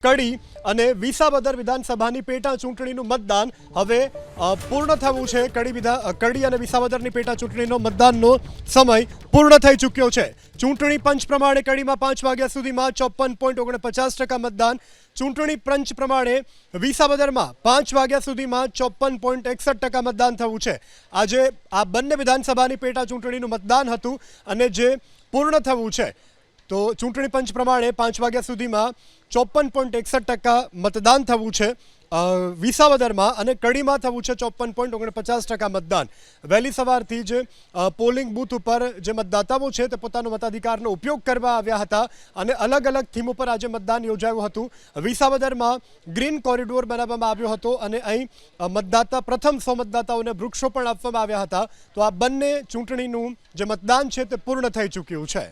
કડી અને વિસાવદર વિધાનસભાની પેટા ચૂંટણીનું મતદાન હવે પૂર્ણ થયું છે। કડી અને વિસાવદરની પેટા ચૂંટણીનો મતદાનનો સમય પૂર્ણ થઈ ચૂક્યો છે। ચૂંટણી પંચ પ્રમાણે કડીમાં 5 વાગ્યા સુધીમાં 54.49% મતદાન, ચૂંટણી પંચ પ્રમાણે વિસાવદરમાં 5 વાગ્યા સુધીમાં 54.61% મતદાન થયું છે। આજે આ બંને વિધાનસભાની પેટા ચૂંટણીનું મતદાન હતું અને જે પૂર્ણ થયું છે તો ચૂંટણી પંચ પ્રમાણે 5 વાગ્યા સુધીમાં 54.61% મતદાન થયું છે વિસાવદરમાં અને કડીમાં થયું છે 54.49% મતદાન। વહેલી સવારથી જ પોલિંગ બૂથ ઉપર જે મતદાતાઓ છે તે પોતાનો મતાધિકારનો ઉપયોગ કરવા આવ્યા હતા અને અલગ અલગ થીમ ઉપર આજે મતદાન યોજાયું હતું। વિસાવદરમાં ગ્રીન કોરિડોર બનાવવામાં આવ્યો હતો અને અહીં પ્રથમ 100 મતદાતાઓને વૃક્ષો પણ આપવામાં આવ્યા હતા। તો આ બંને ચૂંટણીનું જે મતદાન છે તે પૂર્ણ થઈ ચૂક્યું છે।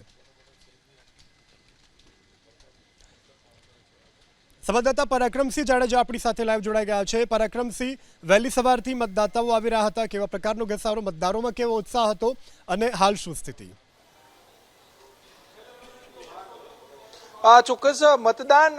સંવાદદાતા પરાક્રમસિંહ જાડેજા આપણી સાથે લાઈવ જોડાઈ ગયા છે। પરાક્રમસિંહ, વહેલી સવારથી મતદાતાઓ આવી રહ્યા હતા, કેવા પ્રકારનો ઘસારો, મતદારોમાં કેવો ઉત્સાહ હતો અને હાલ શું સ્થિતિ? ચોક્કસ મતદાન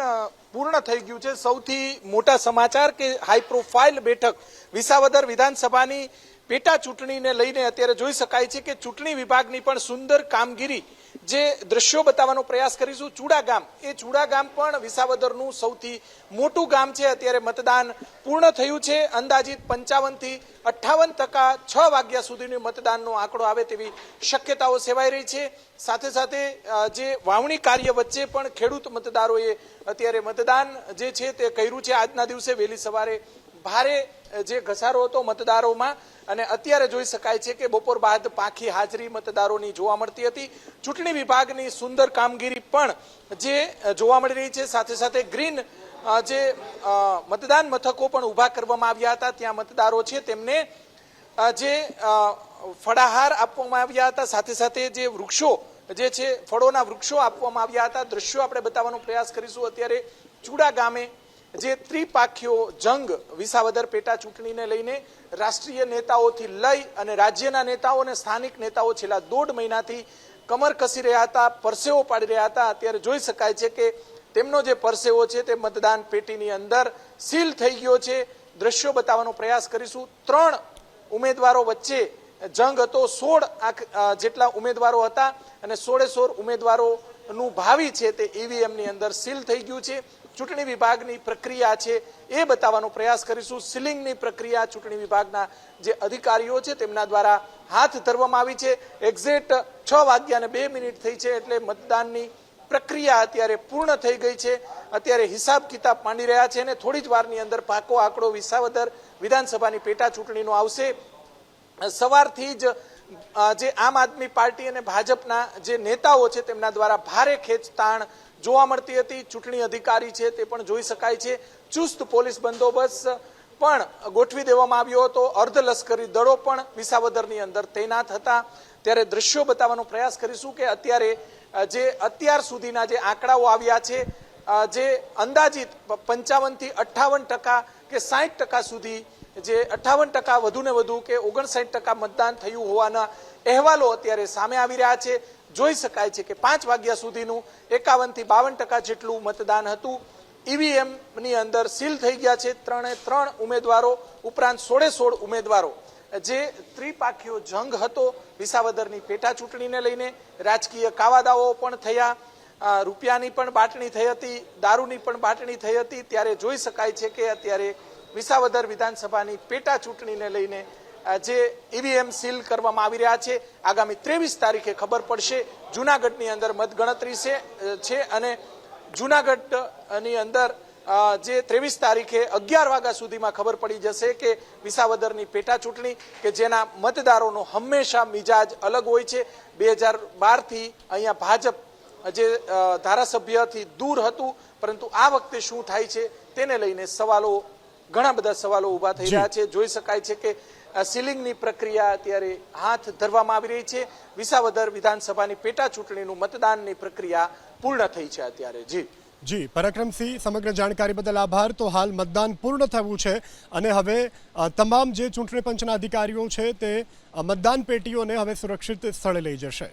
પૂર્ણ થઈ ગયું છે। સૌથી મોટા સમાચાર કે હાઈ પ્રોફાઇલ બેઠક વિસાવદર વિધાનસભાની પેટા ચૂંટણીને લઈને અત્યારે જોઈ શકાય છે કે ચૂંટણી વિભાગની પણ સુંદર કામગીરી જે દ્રશ્યો બતાવવાનો પ્રયાસ કરીશું। ચુડા ગામ, એ ચુડા ગામ પણ વિસાવદરનું સૌથી મોટું ગામ છે। અત્યારે મતદાન પૂર્ણ થયું છે। અંદાજિત 55 થી 58% 6 વાગ્યા સુધીની મતદાનનો આંકડો આવે તેવી શક્યતાઓ સેવાઈ રહી છે। સાથે સાથે જે વાવણી કાર્ય વચ્ચે પણ ખેડૂત મતદારોએ અત્યારે મતદાન જે છે તે કર્યું છે। આજના દિવસે વહેલી સવારે ભારે જે ઘસારો હતો મતદારોમાં અને અત્યારે જોઈ શકાય છે કે બપોર બાદ પાંખી હાજરી મતદારોની જોવા મળતી હતી। ચૂંટણી વિભાગની સુંદર કામગીરી પણ જે જોવા મળી રહી છે। સાથે સાથે ગ્રીન જે મતદાન મથકો પણ ઊભા કરવામાં આવ્યા હતા, ત્યાં મતદારો છે તેમને જે ફળાહાર આપવામાં આવ્યા હતા, સાથે સાથે જે વૃક્ષો જે છે ફળોના વૃક્ષો આપવામાં આવ્યા હતા। દ્રશ્યો આપણે બતાવવાનો પ્રયાસ કરીશું। અત્યારે ચુડા ગામે જે ત્રિપાખીઓ જંગ વિસાવદર પેટા ચૂંટણીને લઈને રાષ્ટ્રીય નેતાઓથી લઈ અને રાજ્યના નેતાઓ અને સ્થાનિક નેતાઓ છેલ્લા 1.5 મહિનાથી કમર કસી રહ્યા હતા, પરસેવો પાડી રહ્યા હતા। અત્યારે જોઈ શકાય છે કે તેમનો જે પરસેવો છે તે મતદાન પેટીની અંદર સીલ થઈ ગયો છે। દ્રશ્યો બતાવવાનો પ્રયાસ કરીશું। 3 ઉમેદવારો વચ્ચે જંગ હતો, 16 જેટલા ઉમેદવારો હતા અને 16 ઉમેદવારોનું ભાવિ છે તે ઈવીએમની અંદર સીલ થઈ ગયું છે। ચૂંટણી વિભાગની પ્રક્રિયા છે એ બતાવવાનો પ્રયાસ કરીશું। સીલિંગની પ્રક્રિયા ચૂંટણી વિભાગના જે અધિકારીઓ છે તેમના દ્વારા હાથ ધરવામાં આવી છે। એક્ઝેક્ટ 6 વાગ્યા અને 2 મિનિટ થઈ છે એટલે મતદાનની પ્રક્રિયા અત્યારે પૂર્ણ થઈ ગઈ છે। અત્યારે હિસાબ કિતાબ માંડી રહ્યા છે અને થોડી જ વારની અંદર પાકો આંકડો વિસાવદર વિધાનસભાની પેટા ચૂંટણીનો આવશે। સવારથી જ જે આમ આદમી પાર્ટી અને ભાજપના જે નેતાઓ છે તેમના દ્વારા ભારે ખેંચતાણ જોવા મળતી હતી। ચૂંટણી અધિકારી છે તે પણ જોઈ શકાય છે। ચુસ્ત પોલીસ બંદોબસ્ત પણ ગોઠવી દેવામાં આવ્યો હતો। અર્ધલશ્કરી દળો પણ વિસાવદરની અંદર તૈનાત હતા। ત્યારે દ્રશ્યો બતાવવાનો પ્રયાસ કરીશું કે અત્યારે જે અત્યાર સુધીના જે આંકડાઓ આવ્યા છે, જે અંદાજિત 55 થી 58% કે 60% સુધી, જે 58% વધુને વધુ કે 59% મતદાન થયું હોવાના અહેવાલો અત્યારે સામે આવી રહ્યા છે। જોઈ શકાય છે કે 5 વાગ્યા સુધીનું 51 થી 52% જેટલું મતદાન હતું। ઈવીએમ ની અંદર સીલ થઈ ગયા છે 3 ઉમેદવારો ઉપરાંત 16 ઉમેદવારો। જે ત્રિપાખીઓ જંગ હતો વિસાવદરની પેટા ચૂંટણીને લઈને, રાજકીય કાવાદાઓ પણ થયા, રૂપિયાની પણ બાટણી થઈ હતી, દારૂની પણ બાટણી થઈ હતી। ત્યારે જોઈ શકાય છે કે અત્યારે વિસાવદર વિધાનસભાની પેટા ચૂંટણીને લઈને જે ઈવીએમ સીલ કરવામાં આવી રહ્યા છે। આગામી 23 તારીખે ખબર પડશે। જૂનાગઢની અંદર મતગણતરી છે અને જૂનાગઢની અંદર જે 23 તારીખે 11 વાગ્યા સુધીમાં ખબર પડી જશે કે વિસાવદરની પેટા ચૂંટણી કે જેના મતદારોનો હંમેશા મિજાજ અલગ હોય છે। 2012થી અહીંયા ભાજપ જે ધારાસભ્યથી દૂર હતું, પરંતુ આ વખતે શું થાય છે તેને લઈને ઘણા બધા સવાલો ઊભા થઈ રહ્યા છે। જોઈ શકાય છે કે સીલિંગની પ્રક્રિયા અત્યારે હાથ ધરવામાં આવી રહી છે। વિસાવદર વિધાનસભાની પેટા ચૂંટણીનું મતદાનની પ્રક્રિયા પૂર્ણ થઈ છે અત્યારે। જી પરાક્રમસિંહ, સમગ્ર જાણકારી બદલ આભાર। તો હાલ મતદાન પૂર્ણ થયું છે અને હવે તમામ જે ચૂંટણી પંચના અધિકારીઓ છે તે મતદાન પેટીઓને હવે સુરક્ષિત સ્થળે લઈ જશે।